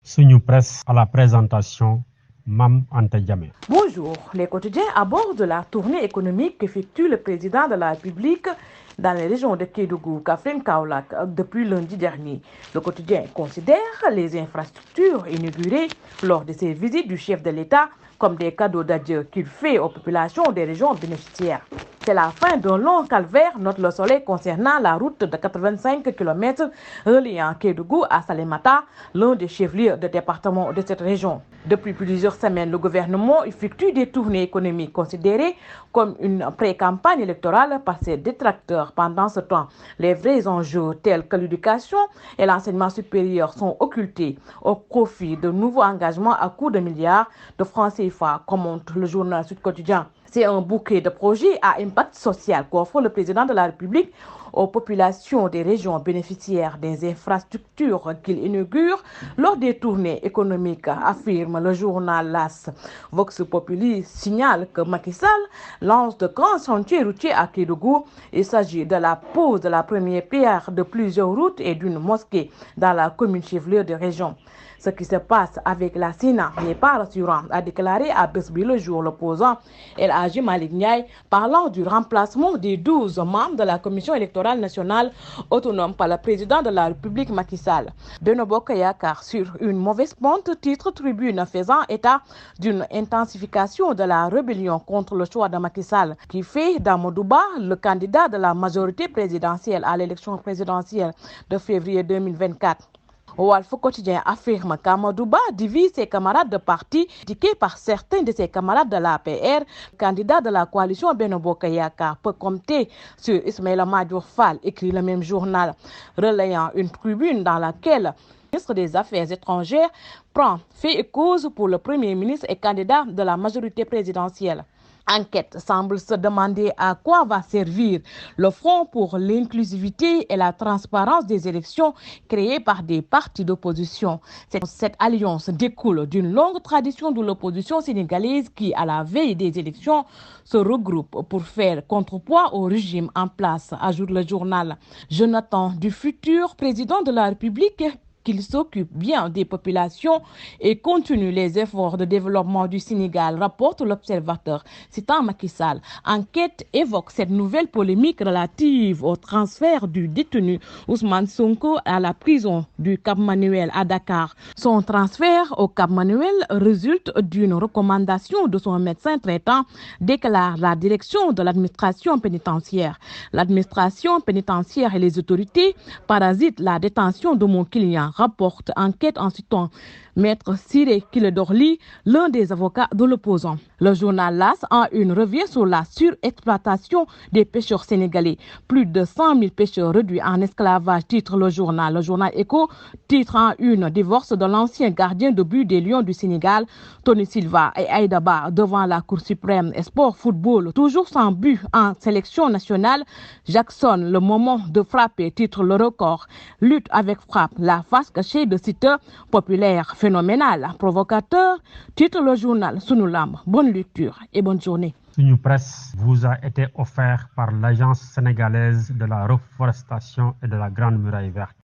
Suñu Presse à la présentation, Mam Anta Diamé. Bonjour, les quotidiens abordent la tournée économique qu'effectue le président de la République dans les régions de Kédougou, Kaffrine, Kaolack depuis lundi dernier. Le quotidien considère les infrastructures inaugurées lors de ses visites du chef de l'État comme des cadeaux d'adieu qu'il fait aux populations des régions bénéficiaires. C'est la fin d'un long calvaire, note le Soleil, concernant la route de 85 km reliant Kédougou à Salémata, l'un des chefs-lieux de département de cette région. Depuis plusieurs semaines, le gouvernement effectue des tournées économiques considérées comme une pré-campagne électorale par ses détracteurs. Pendant ce temps, les vrais enjeux tels que l'éducation et l'enseignement supérieur sont occultés au profit de nouveaux engagements à coût de milliards de francs CFA, commente le journal Sud Quotidien. C'est un bouquet de projets à impact social qu'offre le président de la République aux populations des régions bénéficiaires des infrastructures qu'il inaugure lors des tournées économiques, affirme le journal LAS. Vox Populi signale que Macky Sall lance de grands chantiers routiers à Kédougou. Il s'agit de la pose de la première pierre de plusieurs routes et d'une mosquée dans la commune chef-lieu de région. Ce qui se passe avec la SINA n'est pas rassurant, a déclaré à Besbi le jour l'opposant El Hadji Malick Ndiaye, parlant du remplacement des 12 membres de la Commission électorale nationale autonome par le président de la République Macky Sall. Benno Bokk Yakaar sur une mauvaise pente, titre Tribune, faisant état d'une intensification de la rébellion contre le choix de Macky Sall, qui fait d'Amadou Ba le candidat de la majorité présidentielle à l'élection présidentielle de février 2024. Walf Quotidien affirme qu'Amadou Ba divise ses camarades de parti, critiqué par certains de ses camarades de l'APR. Le candidat de la coalition Benno Bokk Yakaar peut compter sur Ismaïla Madior Fall, écrit le même journal, relayant une tribune dans laquelle le ministre des Affaires étrangères prend fait et cause pour le Premier ministre et candidat de la majorité présidentielle. Enquête semble se demander à quoi va servir le Front pour l'inclusivité et la transparence des élections créé par des partis d'opposition. Cette alliance découle d'une longue tradition de l'opposition sénégalaise qui, à la veille des élections, se regroupe pour faire contrepoids au régime en place, ajoute le journal. Jonathan, du futur président de la République, qu'il s'occupe bien des populations et continue les efforts de développement du Sénégal, rapporte l'Observateur, citant Macky Sall. Enquête évoque cette nouvelle polémique relative au transfert du détenu Ousmane Sonko à la prison du Cap Manuel à Dakar. Son transfert au Cap Manuel résulte d'une recommandation de son médecin traitant, déclare la direction de l'administration pénitentiaire. L'administration pénitentiaire et les autorités parasitent la détention de mon client, rapporte Enquête en citant Maître Siré Kiledorli, l'un des avocats de l'opposant. Le journal LAS a une revue sur la surexploitation des pêcheurs sénégalais. Plus de 100 000 pêcheurs réduits en esclavage, titre le journal. Le journal Echo titre en une divorce de l'ancien gardien de but des Lions du Sénégal, Tony Silva et Aïda Ba devant la Cour suprême. Sport football, toujours sans but en sélection nationale. Jackson, le moment de frapper, titre le record. Lutte avec frappe, la face cachée de sites populaires. Phénoménal, provocateur, titre le journal Sunu Lamb. Bonne lecture et bonne journée. Suñu Presse vous a été offert par l'Agence sénégalaise de la reforestation et de la Grande Muraille Verte.